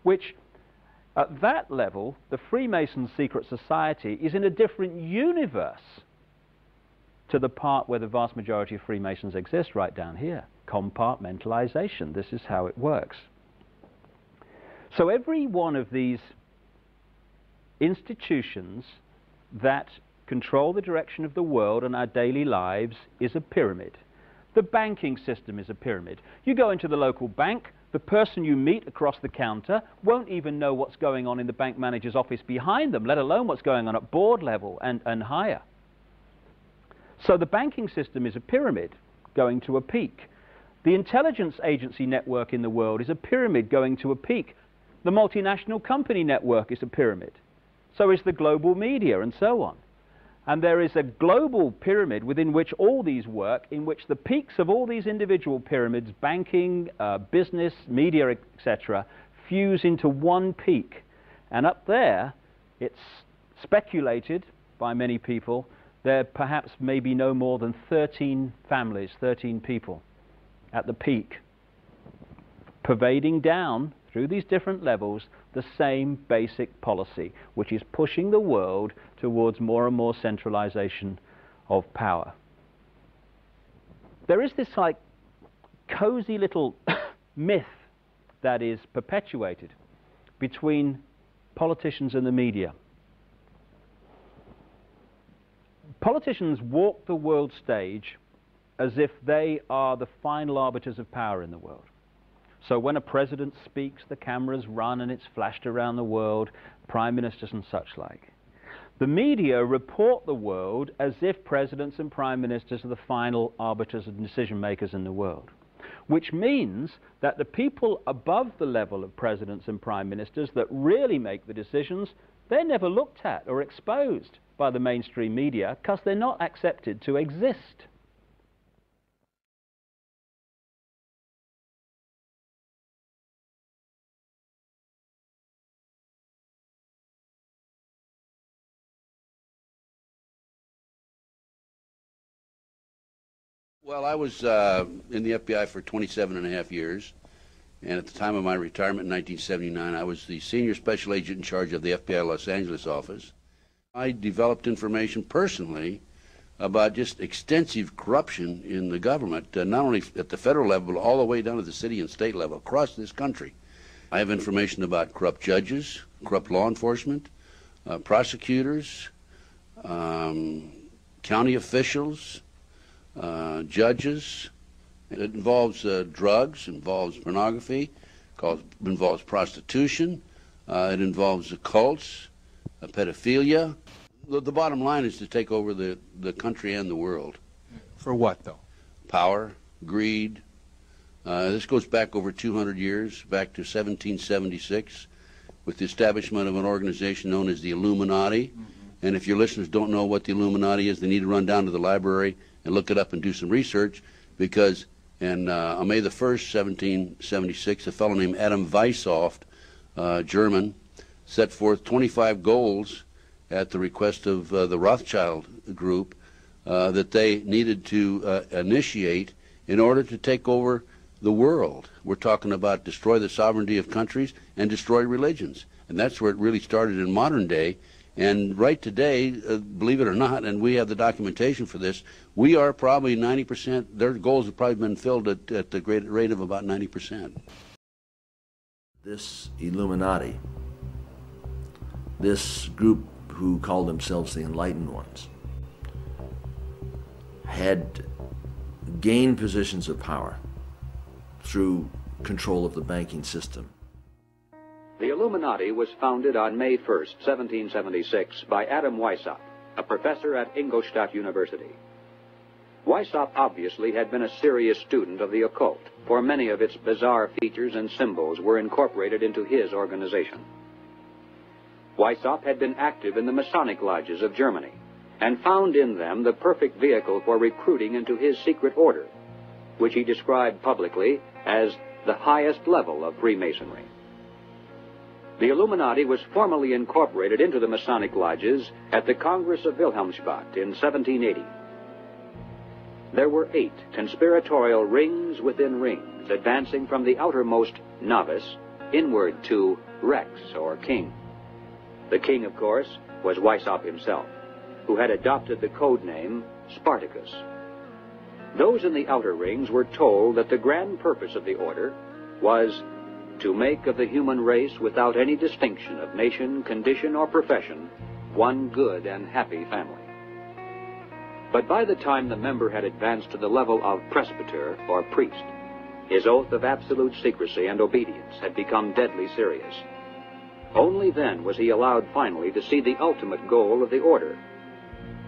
which at that level, the Freemason secret society is in a different universe to the part where the vast majority of Freemasons exist right down here. Compartmentalization, this is how it works. So every one of these institutions that control the direction of the world and our daily lives is a pyramid. The banking system is a pyramid. You go into the local bank, the person you meet across the counter won't even know what's going on in the bank manager's office behind them, let alone what's going on at board level and higher. So the banking system is a pyramid going to a peak. The intelligence agency network in the world is a pyramid going to a peak. The multinational company network is a pyramid. So is the global media, and so on. And there is a global pyramid within which all these work, in which the peaks of all these individual pyramids, banking, business, media, etc., fuse into one peak. And up there, it's speculated by many people, there perhaps may be no more than 13 families, 13 people at the peak, pervading down through these different levels the same basic policy, which is pushing the world towards more and more centralization of power. There is this like cozy little myth that is perpetuated between politicians and the media. Politicians walk the world stage as if they are the final arbiters of power in the world. So when a president speaks, the cameras run and it's flashed around the world, prime ministers and such like. The media report the world as if presidents and prime ministers are the final arbiters and decision makers in the world, which means that the people above the level of presidents and prime ministers that really make the decisions, they're never looked at or exposed by the mainstream media because they're not accepted to exist. Well, I was in the FBI for 27.5 years, and at the time of my retirement in 1979, I was the senior special agent in charge of the FBI Los Angeles office. I developed information personally about just extensive corruption in the government, not only at the federal level, but all the way down to the city and state level across this country. I have information about corrupt judges, corrupt law enforcement, prosecutors, county officials, judges. It involves drugs, involves pornography, involves prostitution, it involves the cults, pedophilia. The bottom line is to take over the country and the world. For what, though? Power, greed. This goes back over 200 years, back to 1776, with the establishment of an organization known as the Illuminati. And if your listeners don't know what the Illuminati is, they need to run down to the library and look it up and do some research, because on May the 1st, 1776, a fellow named Adam Weishaupt, German, set forth 25 goals at the request of the Rothschild group that they needed to initiate in order to take over the world. We're talking about destroy the sovereignty of countries and destroy religions. And that's where it really started in modern day. And right today, believe it or not, and we have the documentation for this, we are probably 90%, their goals have probably been filled at the great rate of about 90%. This Illuminati, this group who called themselves the Enlightened Ones, had gained positions of power through control of the banking system. The Illuminati was founded on May 1st, 1776, by Adam Weishaupt, a professor at Ingolstadt University. Weishaupt obviously had been a serious student of the occult, for many of its bizarre features and symbols were incorporated into his organization. Weishaupt had been active in the Masonic lodges of Germany, and found in them the perfect vehicle for recruiting into his secret order, which he described publicly as the highest level of Freemasonry. The Illuminati was formally incorporated into the Masonic lodges at the Congress of Wilhelmsbad in 1780. There were 8 conspiratorial rings within rings, advancing from the outermost novice inward to Rex, or king. The king, of course, was Weishaupt himself, who had adopted the code name Spartacus. Those in the outer rings were told that the grand purpose of the order was to make of the human race, without any distinction of nation, condition, or profession, one good and happy family. But by the time the member had advanced to the level of presbyter, or priest, his oath of absolute secrecy and obedience had become deadly serious. Only then was he allowed finally to see the ultimate goal of the order.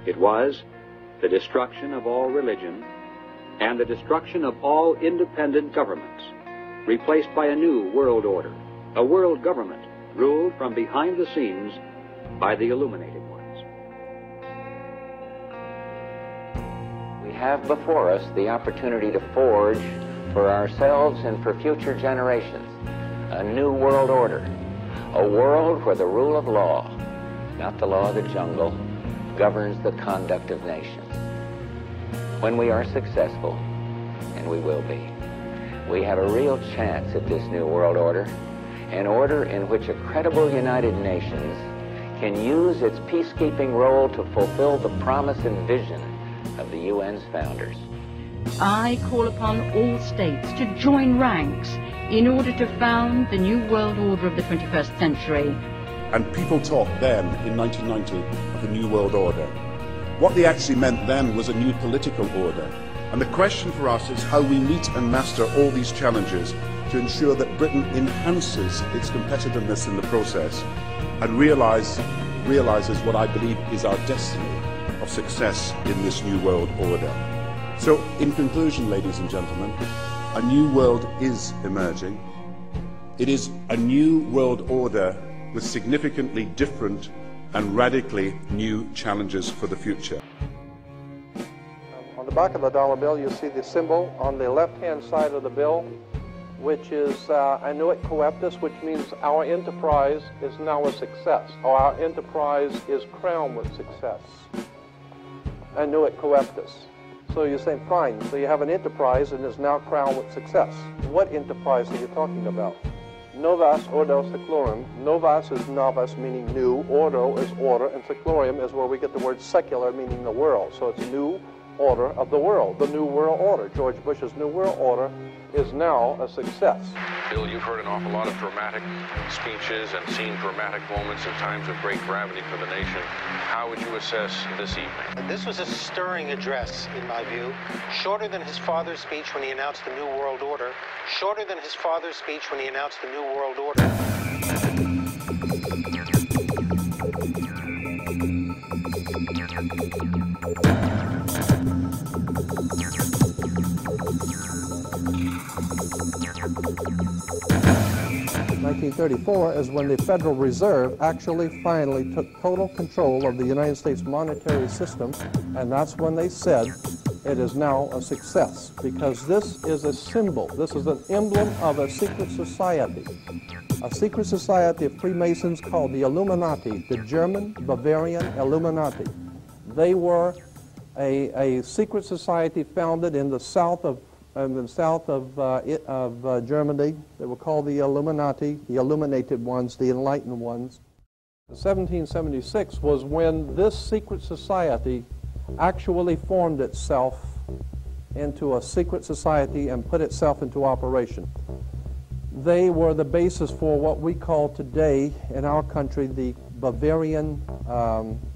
It was the destruction of all religion and the destruction of all independent governments, replaced by a new world order, a world government ruled from behind the scenes by the illuminated ones. We have before us the opportunity to forge for ourselves and for future generations a new world order, a world where the rule of law, not the law of the jungle, governs the conduct of nations. When we are successful, and we will be, we have a real chance at this new world order, an order in which a credible United Nations can use its peacekeeping role to fulfill the promise and vision of the UN's founders. I call upon all states to join ranks in order to found the new world order of the 21st century. And people talked then, in 1990, of a new world order. What they actually meant then was a new political order. And the question for us is how we meet and master all these challenges to ensure that Britain enhances its competitiveness in the process and realizes what I believe is our destiny of success in this new world order. So, in conclusion, ladies and gentlemen, a new world is emerging. It is a new world order with significantly different and radically new challenges for the future. On the back of the dollar bill, you see the symbol on the left-hand side of the bill, which is Annuit Coeptus, which means our enterprise is now a success, or our enterprise is crowned with success. Annuit Coeptus. So you say, fine, so you have an enterprise and is now crowned with success. What enterprise are you talking about? Novas ordo seclorum. Novas is novus, meaning new. Ordo is order, and seclorum is where we get the word secular, meaning the world. So it's new order of the world, the new world order. George Bush's new world order is now a success. Bill, you've heard an awful lot of dramatic speeches and seen dramatic moments in times of great gravity for the nation. How would you assess this evening? This was a stirring address, in my view, shorter than his father's speech when he announced the New World Order, shorter than his father's speech when he announced the New World Order. 1934 is when the Federal Reserve actually finally took total control of the United States monetary system, and that's when they said it is now a success, because this is a symbol, this is an emblem of a secret society of Freemasons called the Illuminati, the German Bavarian Illuminati. They were a secret society founded in the south of Germany. They were called the Illuminati, the illuminated ones, the enlightened ones. 1776 was when this secret society actually formed itself into a secret society and put itself into operation. They were the basis for what we call today in our country the Bavarian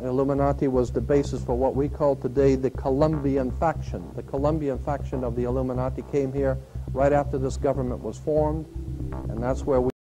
Illuminati was the basis for what we call today the Colombian faction. The Colombian faction of the Illuminati came here right after this government was formed, and that's where we